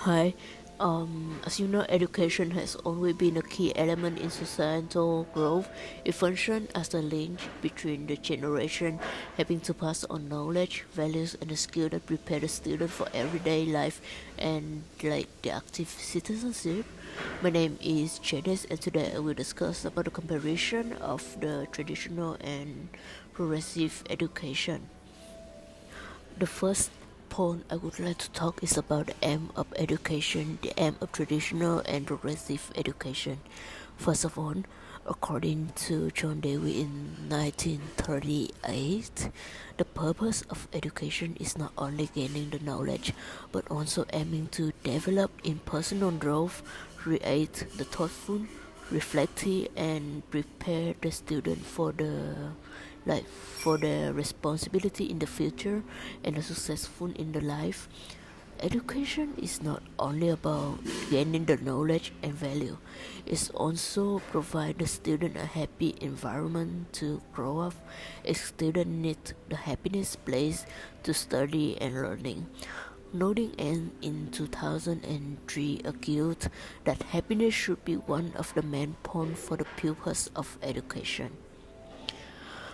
Hi. As you know, education has always been a key element in societal growth. It functions as a link between the generation, having to pass on knowledge, values, and the skill that prepare the student for everyday life and like the active citizenship. My name is Janice, and today I will discuss about the comparison of the traditional and progressive education. The first point I would like to talk is about the aim of education, the aim of traditional and progressive education. First of all, according to John Dewey in 1938, the purpose of education is not only gaining the knowledge, but also aiming to develop in personal growth, create the thoughtful, reflective, and prepare the student for the responsibility in the future and the successful in the life. Education is not only about gaining the knowledge and value, it's also provide the student a happy environment to grow up. A student needs the happiness place to study and learning. Noting and in 2003 argued that happiness should be one of the main points for the purpose of education.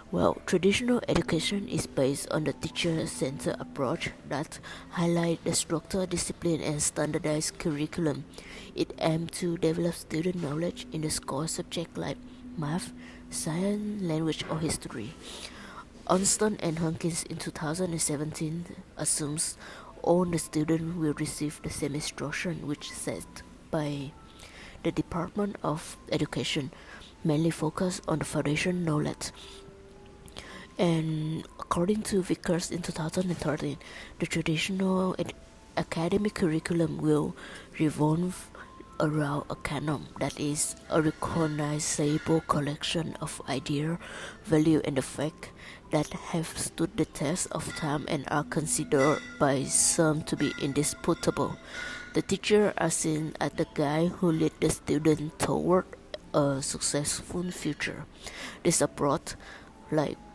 Well, traditional education is based on the teacher-centered approach that highlights the structure, discipline, and standardized curriculum. It aims to develop student knowledge in the core subjects like math, science, language, or history. Onston and Hunkins in 2017 assumes all the students will receive the same instruction, which is set by the Department of Education, mainly focused on the foundation knowledge. And according to Vickers in 2013, the traditional academic curriculum will revolve around a canon, that is, a recognizable collection of ideas, values, and the facts that have stood the test of time and are considered by some to be indisputable. The teacher are seen as the guide who leads the student toward a successful future. This approach,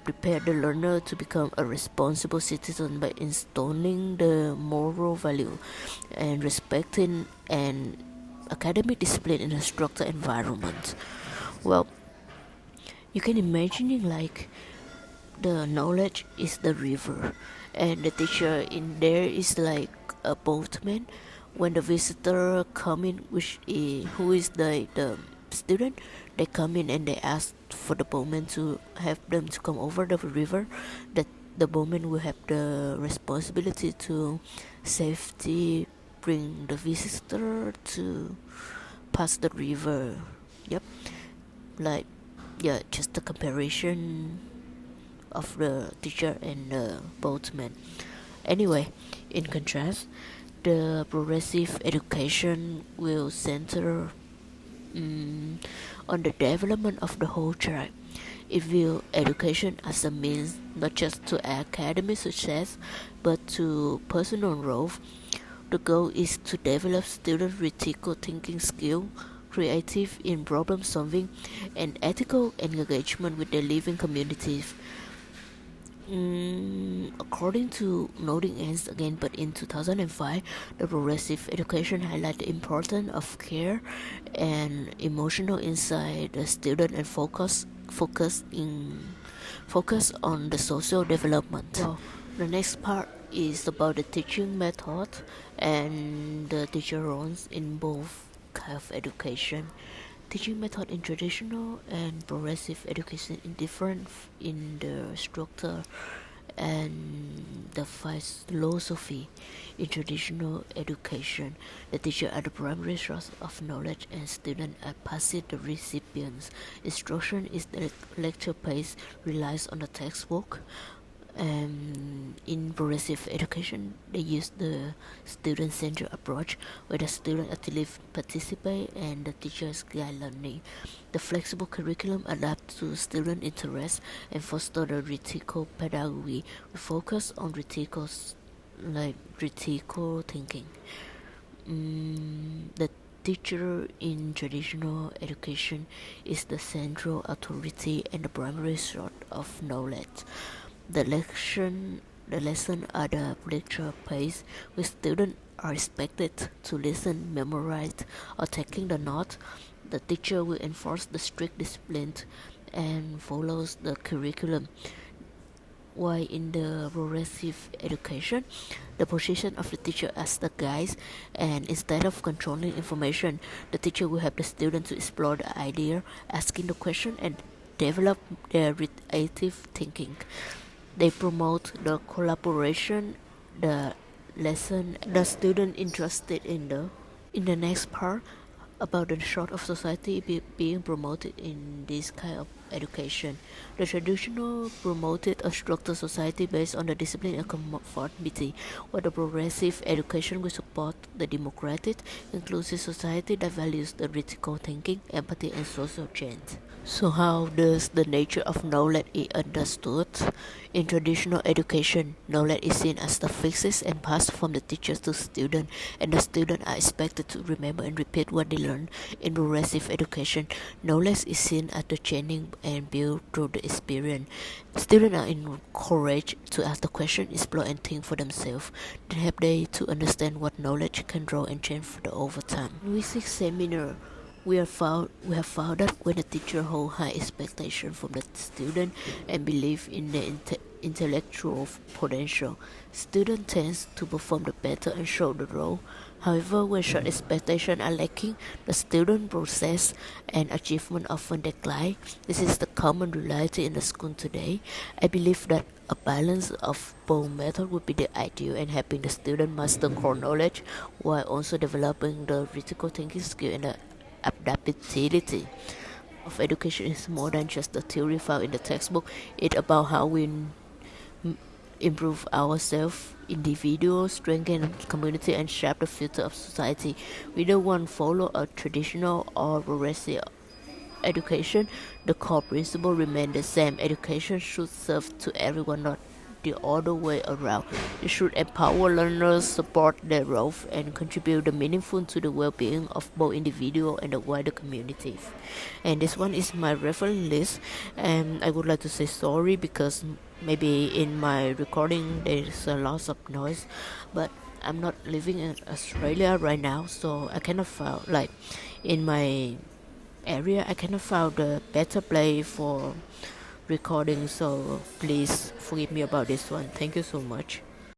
prepare the learner to become a responsible citizen by installing the moral value and respecting and academic discipline in a structured environment. Well, you can imagine the knowledge is the river, and the teacher in there is like a boatman. When the visitor come in, who is the student, they come in and they ask for the boatman to have them to come over the river. That the boatman will have the responsibility to safety bring the visitor to pass the river. Yep, like yeah, just a comparison of the teacher and the boatman. Anyway, in contrast, the progressive education will center on the development of the whole child. It views education as a means not just to academic success but to personal growth. The goal is to develop students' critical thinking skill, creative in problem solving, and ethical engagement with their living communities. According to Noting Ends again, but in 2005, the progressive education highlighted the importance of care and emotional insight the student and focus on the social development. Well, the next part is about the teaching method and the teacher roles in both kind of education. Teaching method in traditional and progressive education is different in the structure and the philosophy. In traditional education, the teacher are the primary source of knowledge and students are passive recipients. Instruction is the lecture pace relies on the textbook. In progressive education, they use the student-centered approach where the student actively participate and the teachers guide learning. The flexible curriculum adapts to student interests and foster the critical pedagogy. We focus on critical thinking. The teacher in traditional education is the central authority and the primary source of knowledge. The lesson are the lecture pace with students are expected to listen, memorize, or taking the note. The teacher will enforce the strict discipline and follows the curriculum. While in the progressive education, the position of the teacher as the guide, and instead of controlling information, the teacher will help the student to explore the idea, asking the question, and develop their creative thinking. They promote the collaboration, the lesson, the student interested in the next part about the sort of society being promoted in this kind of education. The traditional promoted a structured society based on the discipline and conformity, while the progressive education will support the democratic, inclusive society that values the critical thinking, empathy, and social change. So how does the nature of knowledge is understood? In traditional education, knowledge is seen as the fixed and passed from the teachers to students, and the students are expected to remember and repeat what they learn. In progressive education, knowledge is seen as the changing and built through the experience. Students are encouraged to ask the question, explore, and think for themselves. They help them to understand what knowledge can grow and change over time. In this seminar, we have found that when a teacher holds high expectations from the student and believe in their intellectual potential, student tends to perform the better and show the role. However, when such expectations are lacking, the student process and achievement often decline. This is the common reality in the school today. I believe that a balance of both methods would be the ideal, and helping the student master core knowledge while also developing the critical thinking skill and the adaptability of education is more than just the theory found in the textbook. It's about how we improve ourselves, individuals, strengthen community, and shape the future of society. We don't want to follow a traditional or progressive education. The core principle remain the same. Education should serve to everyone, not the other way around. It should empower learners, support their growth, and contribute the meaningful to the well-being of both individual and the wider communities. And this one is my reference list, and I would like to say sorry because maybe in my recording there is a lot of noise, but I'm not living in Australia right now, so I cannot find like in my area I cannot find a better place for recording, so please forgive me about this one. Thank you so much.